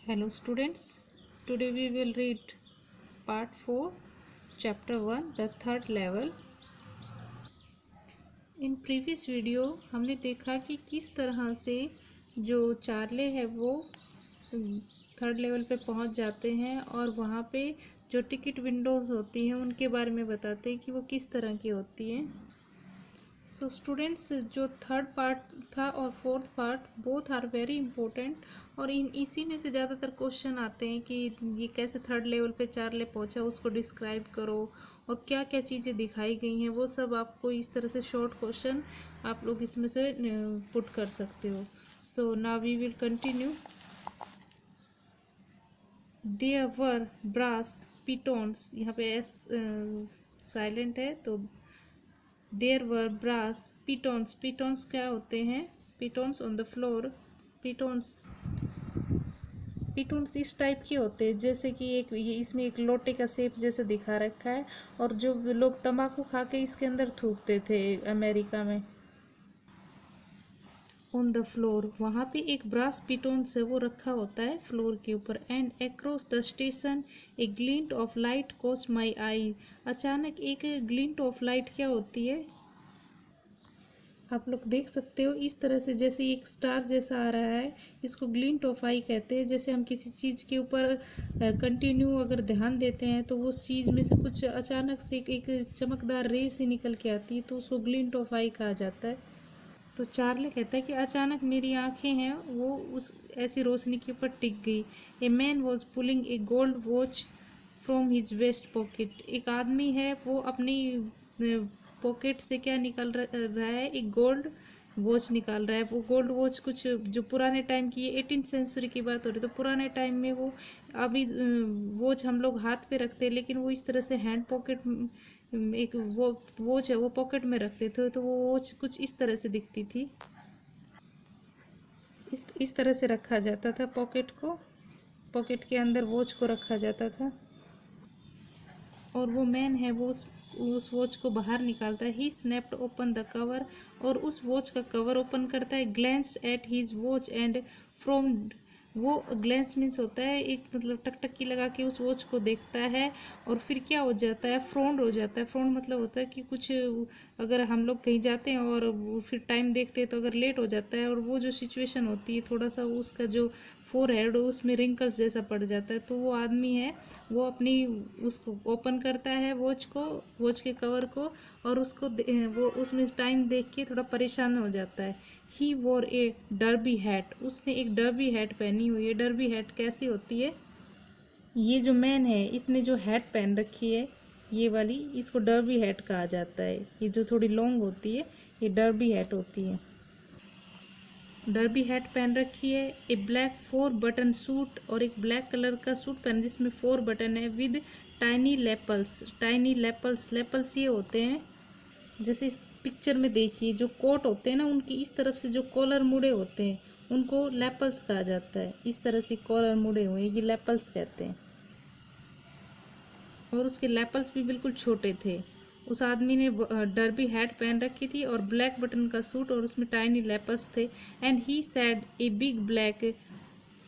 Hello students, today we will read part 4, chapter 1, the third level. In previous video हमने देखा कि किस तरह से जो चार्ले है वो थर्ड लेवल पे पहुंच जाते हैं और वहाँ पे जो टिकट विंडोज़ होती हैं उनके बारे में बताते हैं कि वो किस तरह की होती हैं। सो स्टूडेंट्स, जो थर्ड पार्ट था और fourth part both are very important और इसी में से ज़्यादातर क्वेश्चन आते हैं कि ये कैसे थर्ड लेवल पे चार्ले पहुंचा, उसको डिस्क्राइब करो और क्या क्या चीज़ें दिखाई गई हैं, वो सब आपको इस तरह से शॉर्ट क्वेश्चन आप लोग इसमें से पुट कर सकते हो। So now we will continue. There were brass spittoons, यहाँ पे एस साइलेंट है तो देयर वर ब्रास पिटोन्स। पिटोन्स क्या होते हैं? पिटोन्स ऑन द फ्लोर। पिटोन्स पिटोन्स इस टाइप के होते हैं जैसे कि एक ये इसमें एक लोटे का शेप जैसे दिखा रखा है और जो लोग तंबाकू खा के इसके अंदर थूकते थे अमेरिका में। ऑन द फ्लोर, वहाँ पे एक ब्रास पिटोन्स है वो रखा होता है फ्लोर के ऊपर। And across the station a glint of light caught my eye. अचानक एक ग्लिंट ऑफ लाइट क्या होती है? आप लोग देख सकते हो इस तरह से जैसे एक स्टार जैसा आ रहा है, इसको ग्लिंट ऑफ आई कहते हैं। जैसे हम किसी चीज़ के ऊपर कंटिन्यू अगर ध्यान देते हैं तो उस चीज़ में से कुछ अचानक से एक चमकदार रे से निकल के आती है तो उसको ग्लिंट ऑफ आई कहा जाता है। तो चार्ले कहता है कि अचानक मेरी आंखें हैं वो उस ऐसी रोशनी के ऊपर टिक गई। A man was pulling a gold watch from his waist pocket. एक आदमी है वो अपनी पॉकेट से क्या निकल रहा है? एक गोल्ड वॉच निकाल रहा है। वो गोल्ड वॉच कुछ जो पुराने टाइम की है, 18th सेंचुरी की बात हो रही है, तो पुराने टाइम में वो अभी वॉच हम लोग हाथ पे रखते हैं लेकिन वो इस तरह से हैंड पॉकेट एक वो वॉच है वो पॉकेट में रखते थे तो वो वॉच कुछ इस तरह से दिखती थी। इस तरह से रखा जाता था पॉकेट को, पॉकेट के अंदर वॉच को रखा जाता था। और वो मैन है वो उस वॉच को बाहर निकालता है। He snapped open the cover, और उस वॉच का कवर ओपन करता है। Glance at his watch and from, वो ग्लैंस मीन्स होता है एक मतलब टकटकी लगा के उस वॉच को देखता है और फिर क्या हो जाता है? फ्रॉन्ड हो जाता है। फ्रॉन्ड मतलब होता है कि कुछ अगर हम लोग कहीं जाते हैं और फिर टाइम देखते हैं तो अगर लेट हो जाता है और वो जो सिचुएशन होती है थोड़ा सा उसका जो फोरहेड उसमें रिंकल्स जैसा पड़ जाता है, तो वो आदमी है वो अपनी उसको ओपन करता है वॉच को, वॉच के कवर को, और उसको वो उसमें टाइम देख के थोड़ा परेशान हो जाता है। ही वोर ए डर्बी हैट, उसने एक डर्बी हैट पहनी हुई है। डर्बी हैट कैसी होती है? ये जो मैन है इसने जो हैट पहन रखी है ये वाली, इसको डर्बी हैट कहा जाता है। ये जो थोड़ी लॉन्ग होती है ये डर्बी हैट होती है। डर्बी हैट पहन रखी है। ए ब्लैक 4 बटन सूट, और एक ब्लैक कलर का सूट पहन जिसमें 4 बटन है विद टाइनी लेपल्स। टाइनी लेपल्स, लेपल्स ये होते हैं जैसे इस पिक्चर में देखिए जो कोट होते हैं ना उनकी इस तरफ से जो कॉलर मुड़े होते हैं उनको लेपल्स कहा जाता है। इस तरह से कॉलर मुड़े हुए ये लेपल्स कहते हैं। और उसके लेपल्स भी बिल्कुल छोटे थे। उस आदमी ने डर्बी हैट पहन रखी थी और ब्लैक बटन का सूट और उसमें टाइनी लेपल्स थे। And he said a big black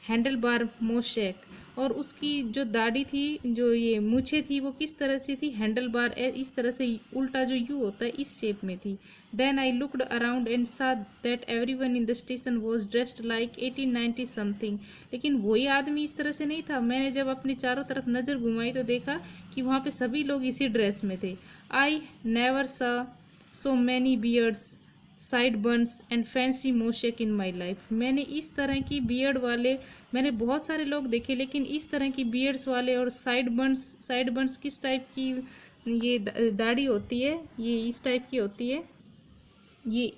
handlebar moustache, और उसकी जो दाढ़ी थी, जो ये मूछें थी, वो किस तरह से थी? हैंडल बार इस तरह से उल्टा जो यू होता है इस शेप में थी। Then I looked around and saw that everyone in the station was dressed like 1890 something. लेकिन वही आदमी इस तरह से नहीं था। मैंने जब अपनी चारों तरफ नज़र घुमाई तो देखा कि वहाँ पे सभी लोग इसी ड्रेस में थे। I never saw so many beards, sideburns and fancy moustache in my life. मैंने इस तरह की बियर्ड वाले, मैंने बहुत सारे लोग देखे लेकिन इस तरह की बियर्ड्स वाले और साइड बर्न्स किस टाइप की ये दाढ़ी होती है, ये इस टाइप की होती है। ये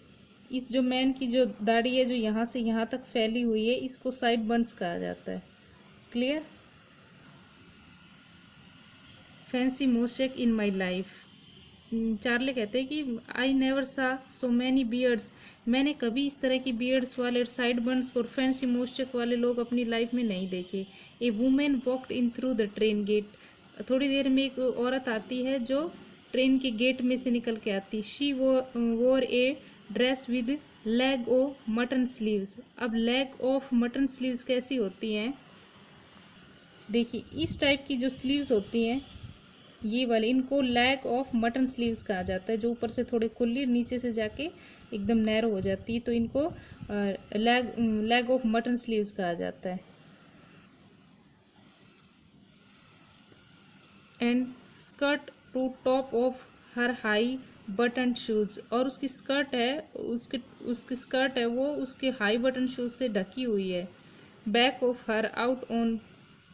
इस जो मैन की जो दाढ़ी है जो यहाँ से यहाँ तक फैली हुई है इसको साइड बर्न्स कहा जाता है। Clear? Fancy moustache in my life. Charley कहते हैं कि आई never saw so many beards, मैंने कभी इस तरह की बियर्ड्स वाले साइड बर्न्स और फैंसी मोस्चक वाले लोग अपनी लाइफ में नहीं देखे। A women walked in through the train gate. थोड़ी देर में एक औरत आती है जो ट्रेन के गेट में से निकल के आती। She wore a dress with leg o mutton sleeves. अब लेग ऑफ मटन स्लीव्स कैसी होती हैं? देखिए इस टाइप की जो स्लीव्स होती हैं ये वाले, इनको लैग ऑफ मटन स्लीव्स कहा जाता है, जो ऊपर से थोड़े खुली नीचे से जाके एकदम नैरो हो जाती है, तो इनको लैग ऑफ मटन स्लीव्स कहा जाता है। And skirt to top of her high button shoes, और उसकी स्कर्ट है, उसके उसकी स्कर्ट है वो उसके हाई बटन शूज से ढकी हुई है। Back of her out on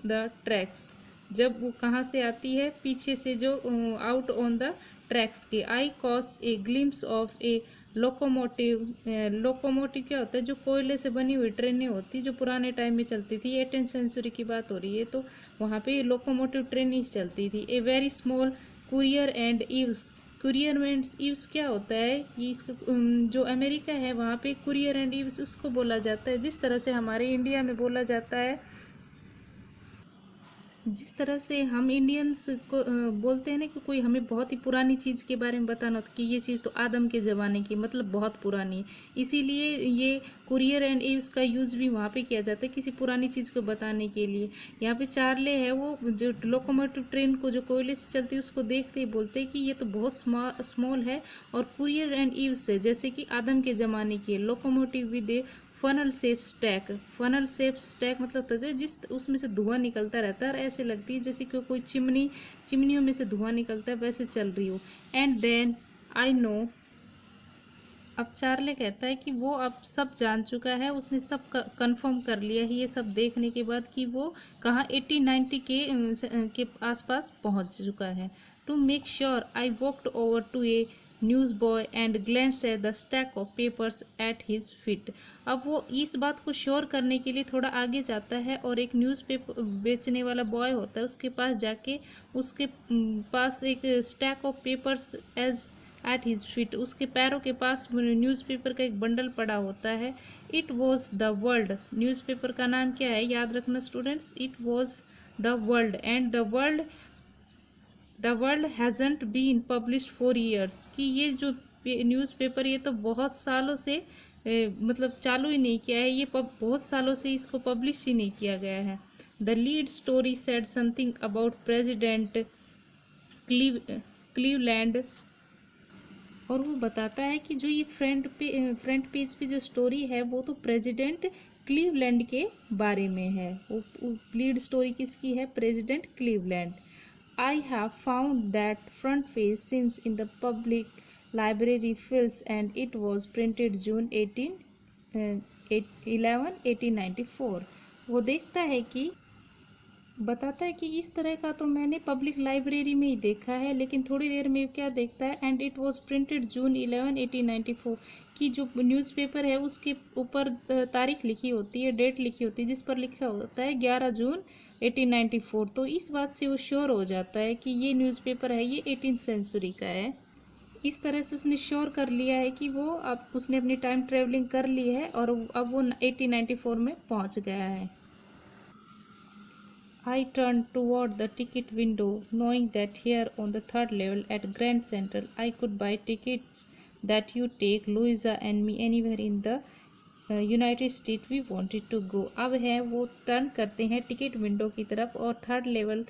the tracks, जब वो कहाँ से आती है, पीछे से, जो आउट ऑन द ट्रैक्स के। I caught a glimpse of a locomotive. Locomotive क्या होता है, जो कोयले से बनी हुई ट्रेनें होती जो पुराने टाइम में चलती थी, 18th सेंचुरी की बात हो रही है, तो वहाँ पे लोकोमोटिव ट्रेन ही चलती थी। A very small courier and eaves, courier and eaves क्या होता है, ये इसका जो अमेरिका है वहाँ पे कुरियर एंड ईव्स उसको बोला जाता है, जिस तरह से हमारे इंडिया में बोला जाता है, जिस तरह से हम इंडियंस को बोलते हैं ना कि कोई हमें बहुत ही पुरानी चीज़ के बारे में बताना हो, कि ये चीज़ तो आदम के ज़माने की, मतलब बहुत पुरानी है, इसीलिए ये कुरियर एंड ईव्स का यूज़ भी वहाँ पे किया जाता है किसी पुरानी चीज़ को बताने के लिए। यहाँ पे चार्ले है, वो जो लोकोमोटिव ट्रेन को जो कोयले से चलती है उसको देखते ही बोलते हैं कि ये तो बहुत स्मॉल है, और कुरियर एंड ईव्स है जैसे कि आदम के ज़माने की है। Locomotive with funnel shape stack, funnel shape stack मतलब होता है जिस उसमें से धुआं निकलता रहता है, और ऐसे लगती है जैसे कि कोई चिमनियों में से धुआं निकलता है वैसे चल रही हो। एंड देन आई नो, अब चार्ले कहता है कि वो अब सब जान चुका है, उसने सब कंफर्म कर लिया है ये सब देखने के बाद कि वो कहाँ 80-90 के आसपास पहुंच चुका है। To make sure I walked over to a newsboy and glanced at the stack of papers at his feet. अब वो इस बात को श्योर करने के लिए थोड़ा आगे जाता है, और एक न्यूज़पेपर बेचने वाला बॉय होता है उसके पास जाके, उसके पास एक stack of papers as at his feet, उसके पैरों के पास न्यूज़पेपर का एक बंडल पड़ा होता है। It was the world, newspaper का नाम क्या है याद रखना students, it was the world. And the world hasn't been published for years, कि ये जो न्यूज़पेपर ये तो बहुत सालों से मतलब चालू ही नहीं किया है, ये बहुत सालों से इसको पब्लिश ही नहीं किया गया है। The lead story said something about president Cleveland, और वो बताता है कि जो ये फ्रंट पेज पे जो स्टोरी है वो तो प्रेसिडेंट क्लीवलैंड के बारे में है। वो लीड स्टोरी किसकी है, president Cleveland. I have found that front page since in the public library files and it was printed June 1894। वो देखता है कि बताता है कि इस तरह का तो मैंने पब्लिक लाइब्रेरी में ही देखा है, लेकिन थोड़ी देर में क्या देखता है, एंड इट वाज प्रिंटेड जून 11 1894, की जो न्यूज़पेपर है उसके ऊपर तारीख लिखी होती है, डेट लिखी होती है, जिस पर लिखा होता है 11 जून 1894। तो इस बात से वो श्योर हो जाता है कि ये न्यूज़पेपर है ये 18th सेंचुरी का है। इस तरह से उसने श्योर कर लिया है कि वो अब उसने अपनी टाइम ट्रेवलिंग कर ली है, और अब वो 1894 में पहुंच गया है। I turned toward the ticket window, knowing that here on the third level at Grand Central I could buy tickets that you take Louisa and me anywhere in the United State we wanted to go. अब है वो turn करते हैं ticket window की तरफ, और third level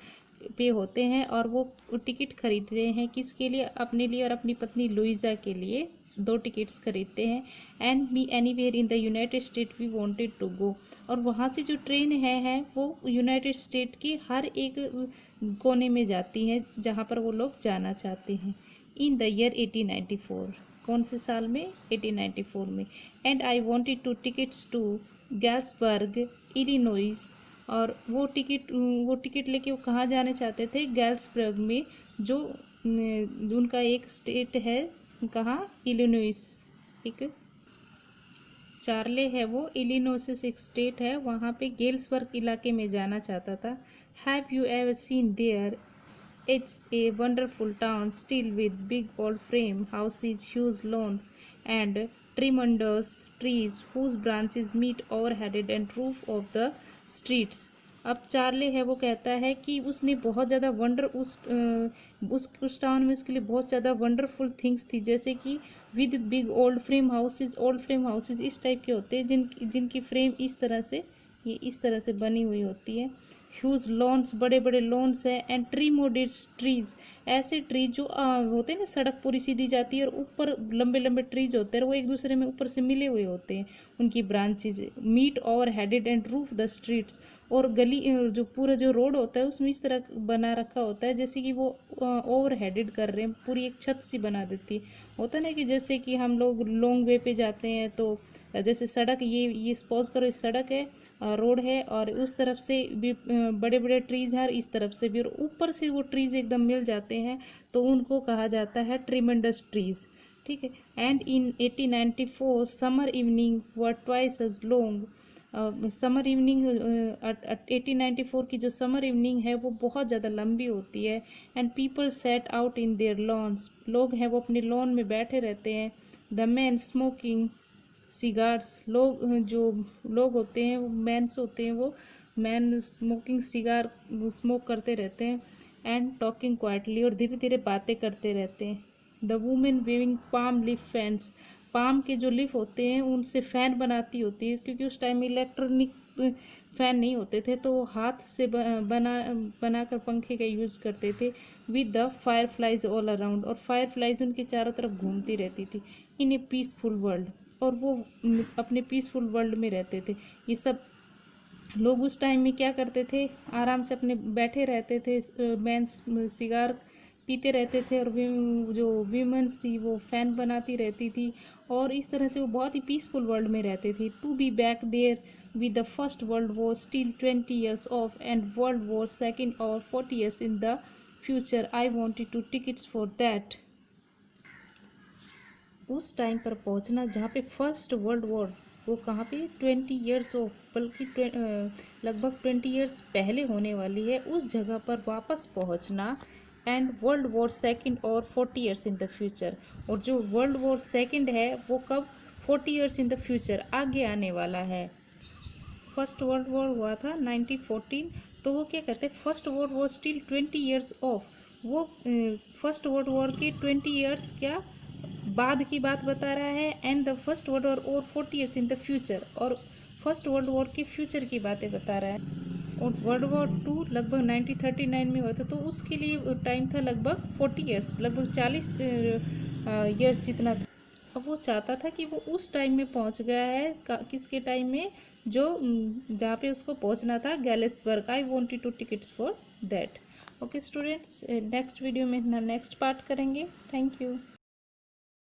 पे होते हैं, और वो टिकट खरीदते हैं किसके लिए, अपने लिए और अपनी पत्नी लुइजा के लिए 2 टिकट्स खरीदते हैं। And me anywhere in the United State we wanted to go, और वहाँ से जो ट्रेन है वो यूनाइटेड स्टेट की हर एक कोने में जाती है जहाँ पर वो लोग जाना चाहते हैं। इन द ईयर 1894, कौन से साल में, 1894 में। And I wanted two tickets to Galesburg Illinois, और वो टिकट लेके वो कहाँ जाना चाहते थे, गैल्सबर्ग में, जो उनका एक स्टेट है, कहाँ, इलिनॉइस, एक चार्ले है वो इलिनोसिस एक स्टेट है, वहाँ पे गेल्सबर्ग इलाके में जाना चाहता था। Have you ever seen there, it's a wonderful town still with big old frame houses, huge lawns and tremendous trees whose branches meet overheaded and roof of the streets. अब Charley है वो कहता है कि उसने बहुत ज़्यादा उस टाउन में उसके लिए बहुत ज़्यादा वंडरफुल थिंग्स थी, जैसे कि with big old frame houses इस टाइप के होते हैं जिनकी फ्रेम इस तरह से, ये इस तरह से बनी हुई होती है। ह्यूज लॉन्स, बड़े बड़े लॉन्स है, एंड ट्री मोडेड ट्रीज, ऐसे ट्रीज जो होते हैं ना, सड़क पूरी सीधी जाती है और ऊपर लंबे लंबे ट्रीज होते हैं, वो एक दूसरे में ऊपर से मिले हुए होते हैं, उनकी branches meet over headed and roof the streets, और गली जो पूरा जो रोड होता है उसमें इस तरह बना रखा होता है जैसे कि वो ओवर हेडेड कर रहे हैं, पूरी एक छत सी बना देती है। होता है ना कि जैसे कि हम लोग लॉन्ग वे पे जाते हैं तो जैसे सड़क, ये सपोज करो इस सड़क है, रोड है, और उस तरफ से भी बड़े बड़े ट्रीज हैं और इस तरफ से भी, और ऊपर से वो ट्रीज एकदम मिल जाते हैं, तो उनको कहा जाता है ट्रीमेंडस ट्रीज। ठीक है। And in 1894 summer evening were twice as long, summer evening 1894 की जो समर इवनिंग है वो बहुत ज़्यादा लंबी होती है। And people sat out in their lawns, लोग हैं वो अपने लॉन में बैठे रहते हैं। द मैन स्मोकिंग सिगार्स, लोग जो लोग होते हैं वो मैंस होते हैं, वो मैन स्मोकिंग सिगार स्मोक करते रहते हैं। एंड टॉकिंग क्वाइटली, और धीरे धीरे बातें करते रहते हैं। The women waving palm leaf fans, palm के जो लीफ होते हैं उनसे फ़ैन बनाती होती है, क्योंकि उस टाइम इलेक्ट्रॉनिक फ़ैन नहीं होते थे तो वो हाथ से बनाकर पंखे का यूज़ करते थे। With the fire flies all around, और फायर फ्लाइज उनके चारों तरफ घूमती रहती थी। इन ए पीसफुल वर्ल्ड, और वो अपने पीसफुल वर्ल्ड में रहते थे। ये सब लोग उस टाइम में क्या करते थे, आराम से अपने बैठे रहते थे, मेंस सिगार पीते रहते थे, और जो वीमेंस थी वो फैन बनाती रहती थी, और इस तरह से वो बहुत ही पीसफुल वर्ल्ड में रहते थे। To be back there with the first world war still 20 years off, and world war second और 40 years in the future, I wanted two tickets for that. उस टाइम पर पहुंचना जहाँ पे फर्स्ट वर्ल्ड वॉर, वो कहाँ पे 20 years हो, बल्कि लगभग 20 years पहले होने वाली है, उस जगह पर वापस पहुंचना। एंड वर्ल्ड वॉर सेकंड और 40 years इन द फ्यूचर, और जो वर्ल्ड वॉर सेकंड है वो कब, 40 years इन द फ्यूचर, आगे आने वाला है। फर्स्ट वर्ल्ड वॉर हुआ था 1914, तो वो क्या कहते हैं, first world war still 20 years of, वो फर्स्ट वर्ल्ड वॉर के 20 years क्या बाद की बात बता रहा है। And the first world war और 40 years इन द फ्यूचर, और फर्स्ट वर्ल्ड वॉर के फ्यूचर की बातें बता रहा है। और वर्ल्ड वॉर टू लगभग 1939 में हुआ था, तो उसके लिए टाइम था लगभग 40 years, लगभग 40 years जितना था। अब वो चाहता था कि वो उस टाइम में पहुंच गया है, किसके टाइम में, जो जहाँ पे उसको पहुंचना था, Galesburg. I wanted two tickets for that. Okay students, next video में नेक्स्ट पार्ट करेंगे। Thank you.